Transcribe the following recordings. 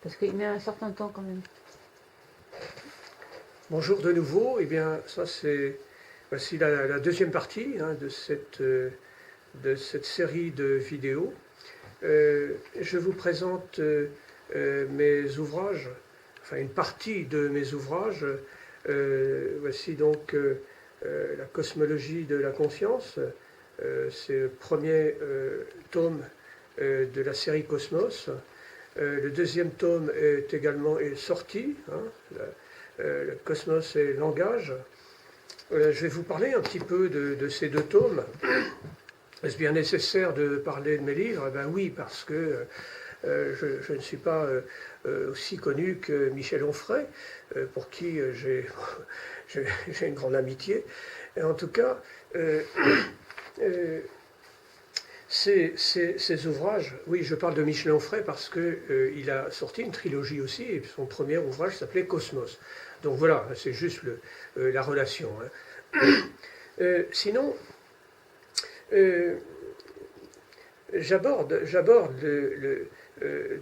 Parce qu'il met un certain temps quand même. Bonjour de nouveau. Eh bien, voici la deuxième partie de cette série de vidéos. Je vous présente mes ouvrages, enfin une partie de mes ouvrages. Voici donc la cosmologie de la conscience. C'est le premier tome de la série Cosmos. Le deuxième tome est sorti, le Cosmos et Langage. Je vais vous parler un petit peu de ces deux tomes. Est-ce bien nécessaire de parler de mes livres? Ben oui, parce que je ne suis pas aussi connu que Michel Onfray, pour qui j'ai une grande amitié. Et en tout cas, ces ouvrages, oui, je parle de Michel Onfray parce qu'il a sorti une trilogie aussi, et son premier ouvrage s'appelait Cosmos. Donc voilà, c'est juste la relation. Sinon, j'aborde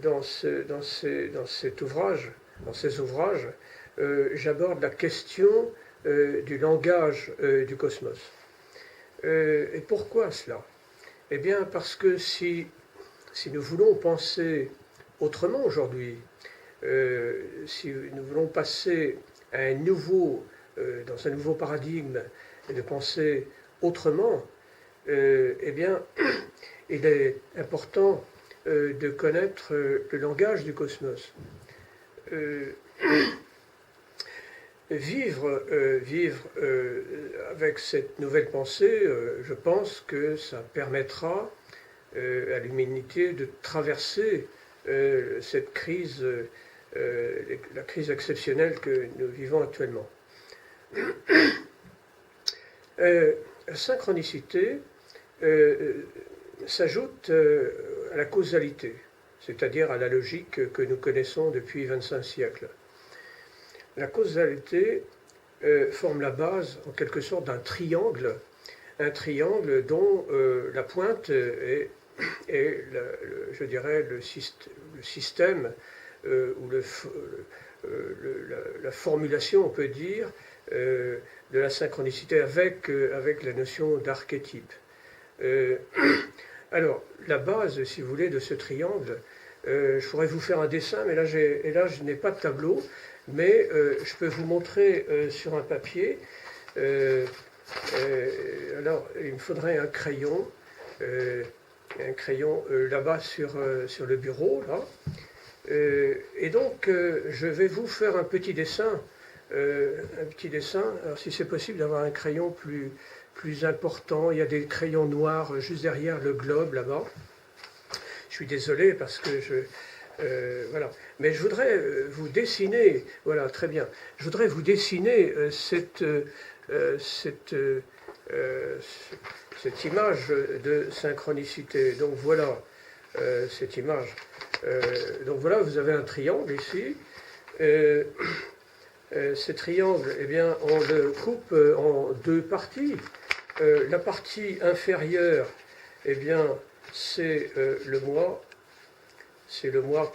dans cet ouvrage, dans ces ouvrages, j'aborde la question du langage du cosmos. Et pourquoi cela? Eh bien, parce que si nous voulons penser autrement aujourd'hui, si nous voulons passer à dans un nouveau paradigme et de penser autrement, eh bien, il est important de connaître le langage du cosmos. Vivre avec cette nouvelle pensée, je pense que ça permettra à l'humanité de traverser cette crise, la crise exceptionnelle que nous vivons actuellement. La synchronicité s'ajoute à la causalité, c'est-à-dire à la logique que nous connaissons depuis 25 siècles. La causalité forme la base, en quelque sorte, d'un triangle, dont la pointe est je dirais, le système ou la formulation, on peut dire, de la synchronicité avec la notion d'archétype. Alors, la base, si vous voulez, de ce triangle, je pourrais vous faire un dessin, mais là je n'ai pas de tableau, mais je peux vous montrer sur un papier. Alors, il me faudrait un crayon là-bas sur le bureau, là. Et donc, je vais vous faire un petit dessin. Alors, si c'est possible d'avoir un crayon plus important, il y a des crayons noirs juste derrière le globe, là-bas. Je suis désolé parce que voilà. Mais je voudrais vous dessiner, voilà, très bien. Je voudrais vous dessiner cette image de synchronicité. Donc voilà cette image. Donc voilà, vous avez un triangle ici. Ce triangle, eh bien, on le coupe en deux parties. La partie inférieure, eh bien, c'est le moi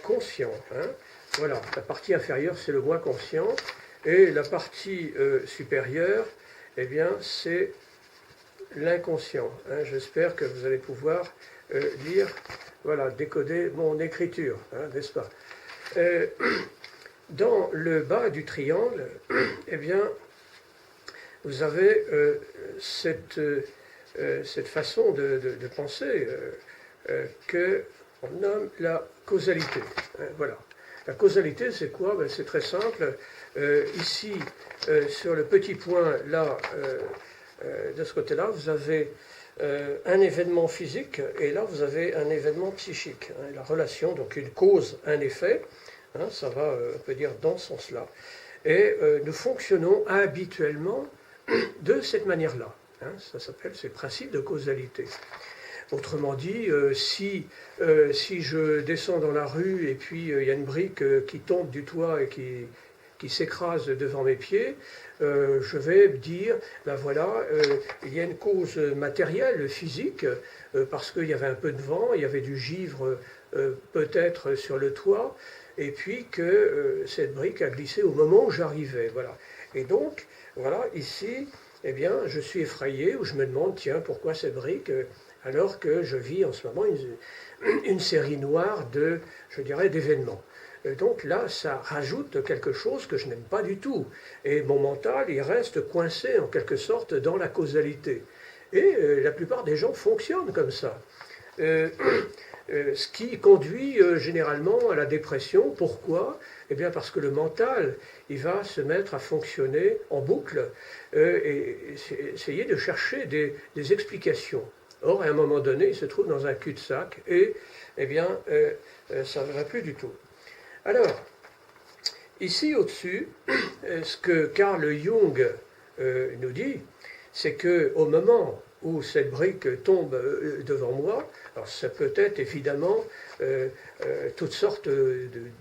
conscient. Voilà, la partie inférieure, c'est le moi conscient, et la partie supérieure, eh bien, c'est l'inconscient. J'espère que vous allez pouvoir lire, voilà, décoder mon écriture, n'est-ce pas? Dans le bas du triangle, eh bien, vous avez cette façon de penser qu'on nomme la causalité. Voilà. La causalité, c'est quoi? C'est très simple. Ici, sur le petit point là, de ce côté-là, vous avez un événement physique, et là, vous avez un événement psychique. La relation, donc une cause, un effet, ça va, on peut dire, dans ce sens-là. Et nous fonctionnons habituellement de cette manière-là. Ça s'appelle, c'est le principe de causalité. Autrement dit, si je descends dans la rue et puis il y a une brique qui tombe du toit et qui s'écrase devant mes pieds, je vais dire, ben voilà, il y a une cause matérielle, physique, parce qu'il y avait un peu de vent, il y avait du givre peut-être sur le toit, et puis que cette brique a glissé au moment où j'arrivais. Voilà. Et donc, voilà, ici, eh bien, je suis effrayé, ou je me demande, tiens, pourquoi cette brique, alors que je vis en ce moment une série noire de, je dirais, d'événements. Donc là, ça rajoute quelque chose que je n'aime pas du tout. Et mon mental, il reste coincé en quelque sorte dans la causalité. Et la plupart des gens fonctionnent comme ça. Ce qui conduit généralement à la dépression. Pourquoi? Eh bien parce que le mental, il va se mettre à fonctionner en boucle et essayer de chercher des explications. Or, à un moment donné, il se trouve dans un cul-de-sac et eh bien, ça ne va plus du tout. Alors, ici au-dessus, ce que Carl Jung nous dit, c'est qu'au moment où cette brique tombe devant moi, alors ça peut être évidemment toutes sortes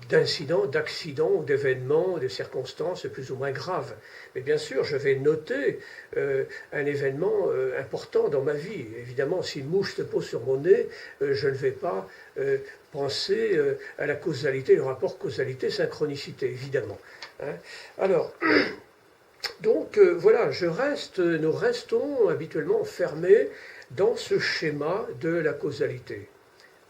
d'incidents, d'accidents, d'événements, de circonstances plus ou moins graves. Mais bien sûr, je vais noter un événement important dans ma vie. Évidemment, si une mouche se pose sur mon nez, je ne vais pas penser à la causalité, le rapport causalité-synchronicité, évidemment. Hein. Alors, donc voilà, nous restons habituellement enfermés dans ce schéma de la causalité.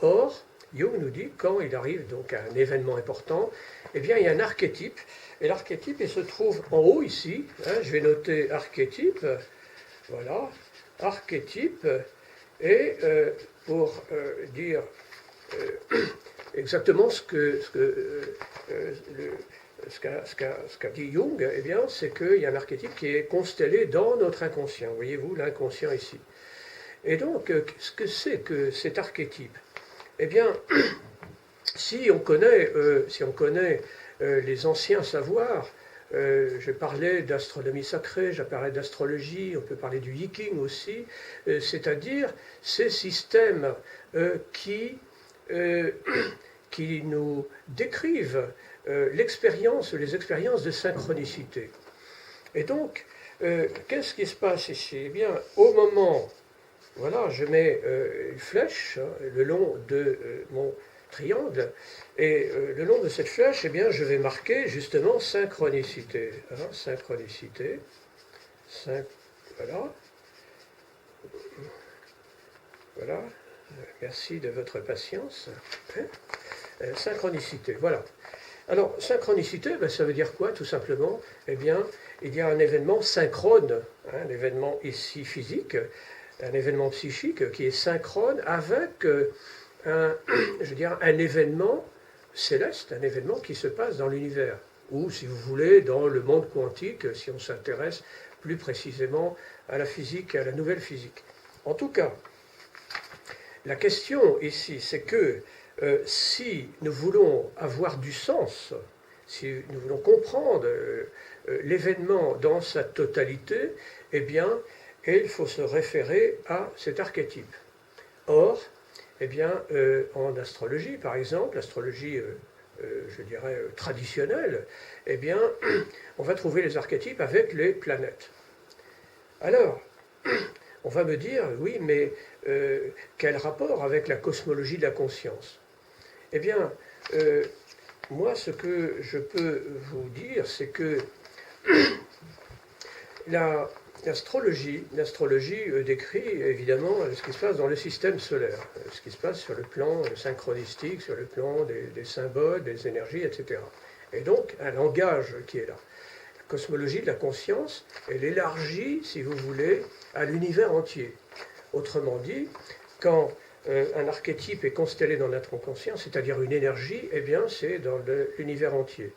Or, Jung nous dit, quand il arrive donc à un événement important, eh bien il y a un archétype, et l'archétype il se trouve en haut ici, hein, je vais noter archétype, voilà, archétype, et pour dire exactement ce qu'a dit Jung, eh bien, c'est qu'il y a un archétype qui est constellé dans notre inconscient. Voyez-vous, l'inconscient ici. Et donc, ce que c'est que cet archétype? Eh bien, si on connaît les anciens savoirs, je parlais d'astronomie sacrée, j'ai parlé d'astrologie, on peut parler du Yiking aussi, c'est-à-dire ces systèmes qui nous décrivent les expériences de synchronicité. Et donc, qu'est-ce qui se passe ici? Eh bien, au moment, voilà, je mets une flèche le long de mon triangle, et le long de cette flèche, eh bien, je vais marquer justement synchronicité. Hein, synchronicité. Voilà. Voilà. Merci de votre patience. Synchronicité, voilà. Alors, synchronicité, ben, ça veut dire quoi, tout simplement? Eh bien, il y a un événement synchrone, hein, un événement ici physique, un événement psychique qui est synchrone avec un événement céleste, un événement qui se passe dans l'univers, ou, si vous voulez, dans le monde quantique, si on s'intéresse plus précisément à la physique, à la nouvelle physique. En tout cas, la question ici, c'est que si nous voulons avoir du sens, si nous voulons comprendre l'événement dans sa totalité, eh bien, il faut se référer à cet archétype. Or, eh bien, en astrologie, par exemple, l'astrologie, je dirais, traditionnelle, eh bien, on va trouver les archétypes avec les planètes. Alors, on va me dire, oui, mais quel rapport avec la cosmologie de la conscience? Eh bien, moi, ce que je peux vous dire, c'est que l'astrologie décrit évidemment ce qui se passe dans le système solaire, ce qui se passe sur le plan synchronistique, sur le plan des symboles, des énergies, etc. Et donc, un langage qui est là. La cosmologie de la conscience, elle élargit, si vous voulez, à l'univers entier. Autrement dit, quand un archétype est constellé dans notre inconscient, c'est-à-dire une énergie, eh bien, c'est dans l'univers entier.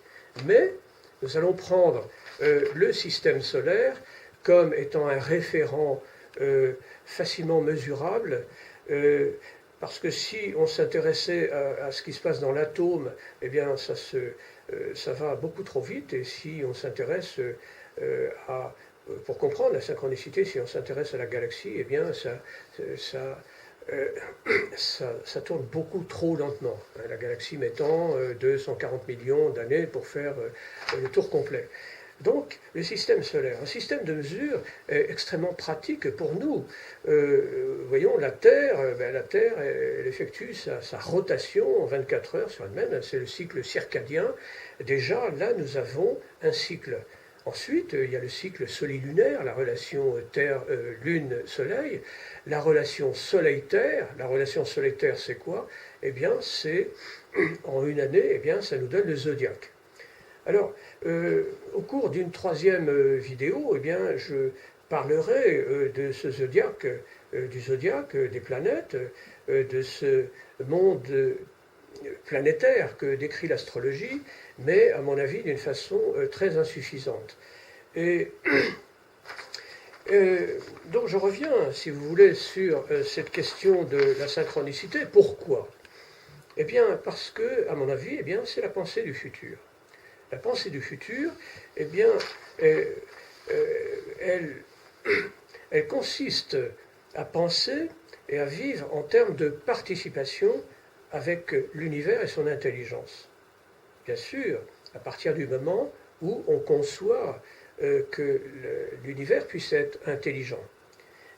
Mais nous allons prendre le système solaire comme étant un référent facilement mesurable, parce que si on s'intéressait à ce qui se passe dans l'atome, eh bien, ça va beaucoup trop vite, et si on s'intéresse pour comprendre la synchronicité, si on s'intéresse à la galaxie, eh bien, ça tourne beaucoup trop lentement. La galaxie mettant 240 millions d'années pour faire le tour complet. Donc, le système solaire, un système de mesure extrêmement pratique pour nous. Voyons, la Terre, elle effectue sa rotation en 24 heures sur elle-même, c'est le cycle circadien. Déjà, là, nous avons un cycle. Ensuite, il y a le cycle solilunaire, la relation Terre-Lune-Soleil, la relation Soleil-Terre. La relation Soleil-Terre, c'est quoi? Eh bien, c'est, en une année, eh bien, ça nous donne le zodiaque. Alors, au cours d'une troisième vidéo, eh bien, je parlerai de ce zodiaque, du zodiaque, des planètes, de ce monde planétaire que décrit l'astrologie, mais à mon avis d'une façon très insuffisante. Et donc je reviens, si vous voulez, sur cette question de la synchronicité. Pourquoi? Eh bien, parce que, à mon avis, eh bien, c'est la pensée du futur. La pensée du futur, eh bien, elle consiste à penser et à vivre en termes de participation avec l'univers et son intelligence. Bien sûr, à partir du moment où on conçoit que l'univers puisse être intelligent.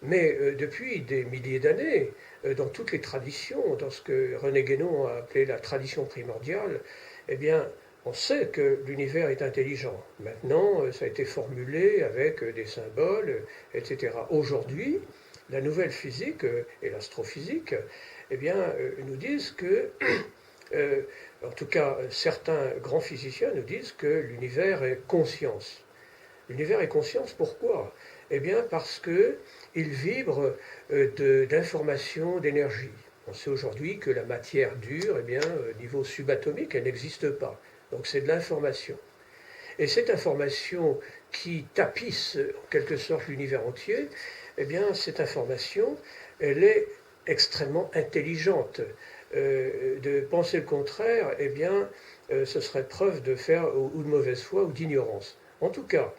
Mais depuis des milliers d'années, dans toutes les traditions, dans ce que René Guénon a appelé la tradition primordiale, eh bien, on sait que l'univers est intelligent. Maintenant, ça a été formulé avec des symboles, etc. Aujourd'hui, la nouvelle physique et l'astrophysique, eh bien, nous disent que, en tout cas, certains grands physiciens nous disent que l'univers est conscience. L'univers est conscience, pourquoi? Eh bien, parce qu'il vibre d'informations, d'énergie. On sait aujourd'hui que la matière dure, eh bien, au niveau subatomique, elle n'existe pas. Donc c'est de l'information. Et cette information qui tapisse en quelque sorte l'univers entier, eh bien cette information, elle est extrêmement intelligente. De penser le contraire, eh bien ce serait preuve de faire ou de mauvaise foi ou d'ignorance. En tout cas,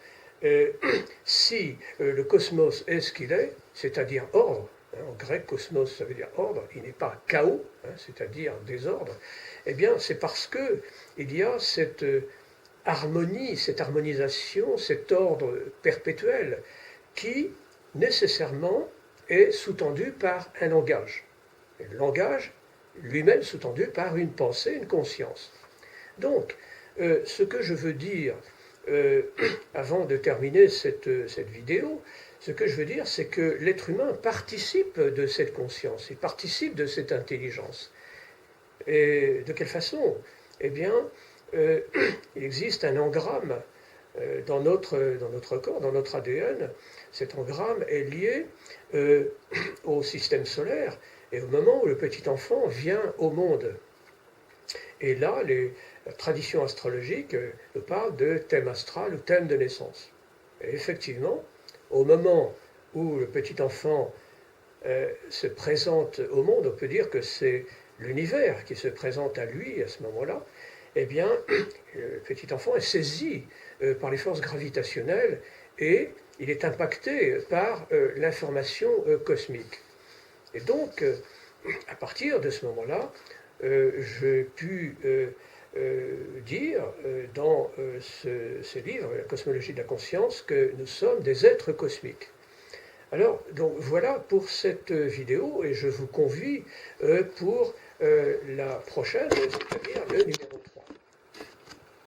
si le cosmos est ce qu'il est, c'est-à-dire ordre, en grec, cosmos, ça veut dire ordre, il n'est pas chaos, c'est-à-dire désordre, eh bien, c'est parce qu'il y a cette harmonie, cette harmonisation, cet ordre perpétuel qui, nécessairement, est sous-tendu par un langage. Et le langage, lui-même, sous-tendu par une pensée, une conscience. Donc, ce que je veux dire, avant de terminer cette vidéo, ce que je veux dire, c'est que l'être humain participe de cette conscience, il participe de cette intelligence. Et de quelle façon? Eh bien, il existe un engramme dans notre corps, dans notre ADN. Cet engramme est lié au système solaire et au moment où le petit enfant vient au monde. Et là, la tradition astrologique nous parle de thème astral ou thème de naissance. Et effectivement, au moment où le petit enfant se présente au monde, on peut dire que c'est l'univers qui se présente à lui à ce moment-là, eh bien, le petit enfant est saisi par les forces gravitationnelles et il est impacté par l'information cosmique. Et donc, à partir de ce moment-là, j'ai pu dire dans ce livre, La cosmologie de la conscience, que nous sommes des êtres cosmiques. Alors, donc voilà pour cette vidéo et je vous convie pour la prochaine, c'est-à-dire le numéro